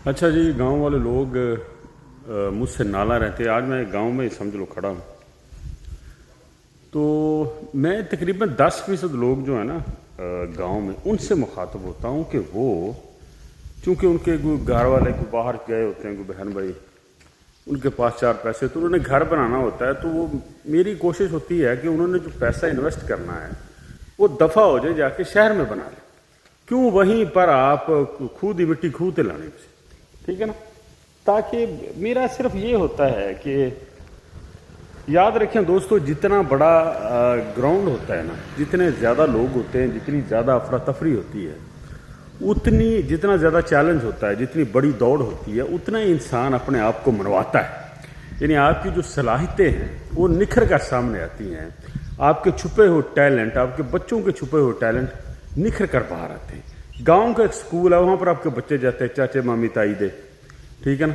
اچھا جی، گاؤں والے لوگ مجھ سے نالا رہتے ہیں. آج میں گاؤں میں سمجھ لو کھڑا ہوں تو میں تقریباً 10% لوگ جو ہیں نا گاؤں میں ان سے مخاطب ہوتا ہوں کہ وہ چونکہ ان کے کوئی گھر والے کو باہر گئے ہوتے ہیں، کوئی بہن بھائی ان کے پاس 4 پیسے تو انہوں نے گھر بنانا ہوتا ہے، تو وہ میری کوشش ہوتی ہے کہ انہوں نے جو پیسہ انویسٹ کرنا ہے وہ دفع ہو جائے، جا کے شہر میں بنا لیں. کیوں وہیں پر آپ کھودی مٹی کھوتے لانے سے، ٹھیک ہے نا. تاکہ میرا صرف یہ ہوتا ہے کہ یاد رکھیں دوستو، جتنا بڑا گراؤنڈ ہوتا ہے نا، جتنے زیادہ لوگ ہوتے ہیں، جتنی زیادہ افراتفری ہوتی ہے، جتنا زیادہ چیلنج ہوتا ہے، جتنی بڑی دوڑ ہوتی ہے، اتنا ہی انسان اپنے آپ کو منواتا ہے. یعنی آپ کی جو صلاحیتیں ہیں وہ نکھر کر سامنے آتی ہیں، آپ کے چھپے ہوئے ٹیلنٹ، آپ کے بچوں کے چھپے ہوئے ٹیلنٹ نکھر کر باہر آتے ہیں. گاؤں کا ایک سکول ہے، وہاں پر آپ کے بچے جاتے ہیں، چاچے مامی تائی دے، ٹھیک ہے نا.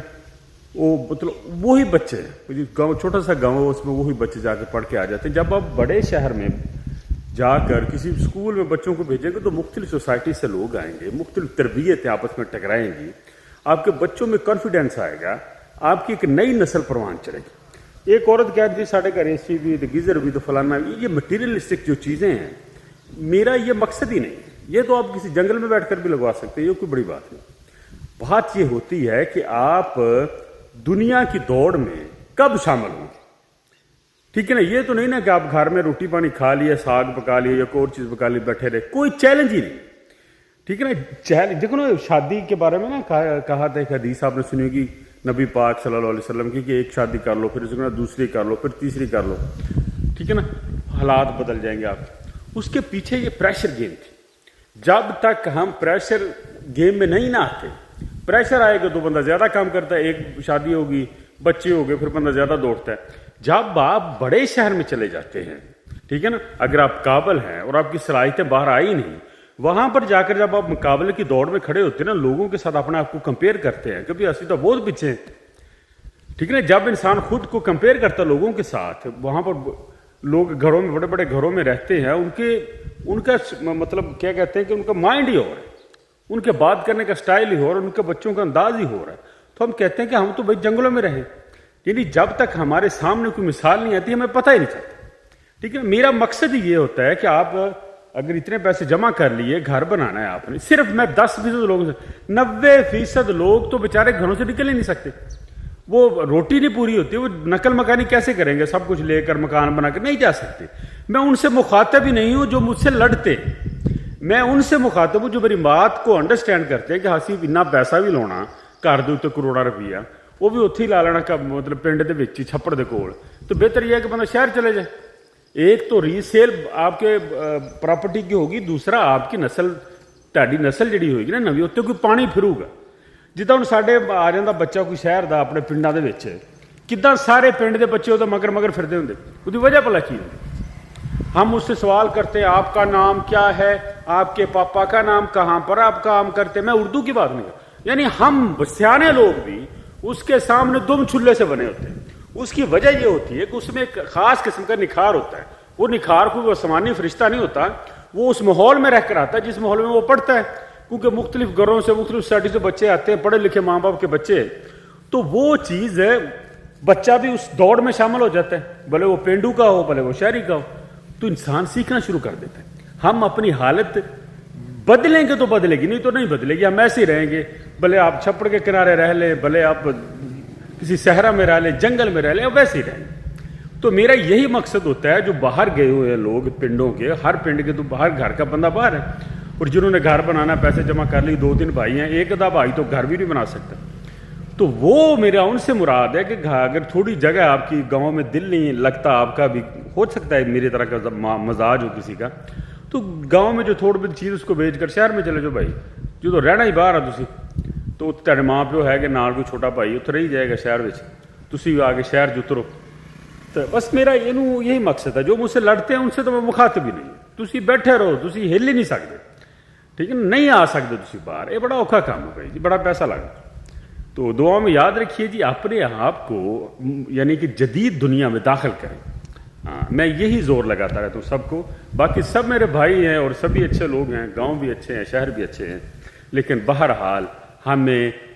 وہ مطلب وہی بچے ہیں، گاؤں چھوٹا سا گاؤں ہے، اس میں وہی بچے جا کے پڑھ کے آ جاتے ہیں. جب آپ بڑے شہر میں جا کر کسی اسکول میں بچوں کو بھیجیں گے تو مختلف سوسائٹی سے لوگ آئیں گے، مختلف تربیتیں آپس میں ٹکرائیں گی، آپ کے بچوں میں کانفیڈینس آئے گا، آپ کی ایک نئی نسل پروان چڑھے گی. ایک عورت کہتی ہے ساڑھے گھر اے سی بھی، گیزر بھی، تو فلانا بھی. یہ مٹیریلسٹک جو چیزیں ہیں، میرا یہ مقصد ہی نہیں ہے. یہ تو آپ کسی جنگل میں بیٹھ کر بھی لگوا سکتے ہیں، یہ کوئی بڑی بات نہیں. بات یہ ہوتی ہے کہ آپ دنیا کی دوڑ میں کب شامل ہوں گے، ٹھیک ہے نا. یہ تو نہیں نا کہ آپ گھر میں روٹی پانی کھا لیے، ساگ پکا لیے یا کوئی اور چیز پکا لی، بیٹھے رہے، کوئی چیلنج ہی نہیں، ٹھیک ہے نا. چیلنج دیکھو نا، شادی کے بارے میں نا کہا تھا، ایک حدیث آپ نے سنی ہوگی نبی پاک صلی اللہ علیہ وسلم کی، کہ ایک شادی کر لو، پھر اس کے دوسری کر لو، پھر تیسری کر لو، ٹھیک ہے نا، حالات بدل جائیں گے آپ. اس کے پیچھے یہ پریشر گیم تھی. جب تک ہم پریشر گیم میں نہیں نہ آتے، پریشر آئے گا تو بندہ زیادہ کام کرتا ہے، ایک شادی ہوگی، بچے ہو گئے، پھر بندہ زیادہ دوڑتا ہے. جب آپ بڑے شہر میں چلے جاتے ہیں، ٹھیک ہے نا، اگر آپ قابل ہیں اور آپ کی صلاحیتیں باہر آئی نہیں، وہاں پر جا کر جب آپ مقابلے کی دوڑ میں کھڑے ہوتے ہیں نا، لوگوں کے ساتھ اپنے آپ کو کمپیئر کرتے ہیں، کبھی اسی تو بہت پیچھے ہیں، ٹھیک ہے نا. جب انسان خود کو کمپیئر کرتا ہے لوگوں کے ساتھ، وہاں پر لوگ گھروں میں، بڑے بڑے گھروں میں رہتے ہیں، ان کا مطلب کیا کہتے ہیں کہ ان کا مائنڈ ہی ہو رہا ہے، ان کے بات کرنے کا سٹائل ہی ہو رہا ہے، ان کے بچوں کا انداز ہی ہو رہا ہے. تو ہم کہتے ہیں کہ ہم تو بھائی جنگلوں میں رہیں. یعنی جب تک ہمارے سامنے کوئی مثال نہیں آتی، ہمیں پتہ ہی نہیں چلتا، ٹھیک ہے. میرا مقصد ہی یہ ہوتا ہے کہ آپ اگر اتنے پیسے جمع کر لیے، گھر بنانا ہے آپ نے، صرف میں 10% لوگوں سے، 90% لوگ تو بیچارے گھروں سے نکل ہی نہیں سکتے. وہ روٹی نہیں پوری ہوتی، وہ نقل مکانی کیسے کریں گے؟ سب کچھ لے کر مکان بنا کر نہیں جا سکتے. میں ان سے مخاطب ہی نہیں ہوں جو مجھ سے لڑتے، میں ان سے مخاطب ہوں جو میری بات کو انڈرسٹینڈ کرتے ہیں کہ ہاسی اتنا پیسہ بھی لانا گھر دے تے کروڑا روپیہ، وہ بھی اتھی لا لینا مطلب پنڈ دے وچ چھپڑ دے کول. تو بہتر یہ ہے کہ بندہ شہر چلے جائے. ایک تو ری سیل آپ کے پراپرٹی کی ہوگی، دوسرا آپ کی نسل، تہاڈی نسل جڑی ہوئے گی نا نویں، اتنے کوئی پانی پھرو گا. جدہ ہوں ساڈے آ جاندہ بچہ کوئی شہر دا اپنے پنڈاں دے وچ، کداں سارے پنڈ دے بچے وہ مگر مگر پھردے ہوندے، اس وجہ بھلا کی ہوندی. ہم اس سے سوال کرتے ہیں آپ کا نام کیا ہے، آپ کے پاپا کا نام کہاں پر آپ کام کرتے. میں اردو کی بات نہیں کرتا، یعنی ہم سیانے لوگ بھی اس کے سامنے دم چھلے سے بنے ہوتے ہیں. اس کی وجہ یہ ہوتی ہے کہ اس میں ایک خاص قسم کا نکھار ہوتا ہے. وہ نکھار کوئی آسمانی فرشتہ نہیں ہوتا، وہ اس ماحول میں رہ کر آتا ہے جس ماحول میں وہ پڑھتا ہے. کیونکہ مختلف گھروں سے، مختلف سوسائٹی سے بچے آتے ہیں، پڑھے لکھے ماں باپ کے بچے، تو وہ چیز ہے، بچہ بھی اس دوڑ میں شامل ہو جاتا ہے، بھلے وہ پینڈو کا ہو، بھلے وہ شہری کا ہو. تو انسان سیکھنا شروع کر دیتا ہے. ہم اپنی حالت بدلیں گے تو بدلے گی، نہیں تو نہیں بدلے گی. ہم ایسے ہی رہیں گے، بھلے آپ چھپڑ کے کنارے رہ لیں، بھلے آپ کسی صحرا میں رہ لیں، جنگل میں رہ لیں، ویسے ہی رہیں گے. تو میرا یہی مقصد ہوتا ہے، جو باہر گئے ہوئے ہیں لوگ پنڈوں کے، ہر پنڈ کے تو باہر گھر کا بندہ باہر ہے، اور جنہوں نے گھر بنانا، پیسے جمع کر لی، 2-3 بھائی ہیں، ایک آدھا بھائی تو گھر بھی نہیں بنا سکتا. تو وہ میرا ان سے مراد ہے کہ اگر تھوڑی جگہ آپ کی گاؤں میں دل نہیں لگتا، آپ کا بھی ہو سکتا ہے میری طرح کا مزاج ہو کسی کا، تو گاؤں میں جو تھوڑی بہت چیز اس کو بیچ کر شہر میں چلے جاؤ بھائی. جو تو رہنا ہی باہر ہے تسی، تو تیرے ماں پیو ہے کہ نال کوئی چھوٹا بھائی اتنے رہی جائے گا شہر وچ، تسی آ کے شہر جو اترو. تو بس میرا یہی مقصد ہے. جو مجھ سے لڑتے ہیں ان سے تو میں مخاطب ہی نہیں. تسی بیٹھے رہو، تسی ہل ہی نہیں سکتے، ٹھیک ہے، نہیں آ سکتے تسی باہر. یہ بڑا اوکھا کام ہے بھائی جی، بڑا پیسہ لگتا. تو دعا میں یاد رکھیے جی، اپنے آپ کو یعنی کہ جدید دنیا میں داخل کریں. میں یہی زور لگاتا رہتا ہوں سب کو. باقی سب میرے بھائی ہیں اور سبھی اچھے لوگ ہیں، گاؤں بھی اچھے ہیں، شہر بھی اچھے ہیں، لیکن بہرحال ہمیں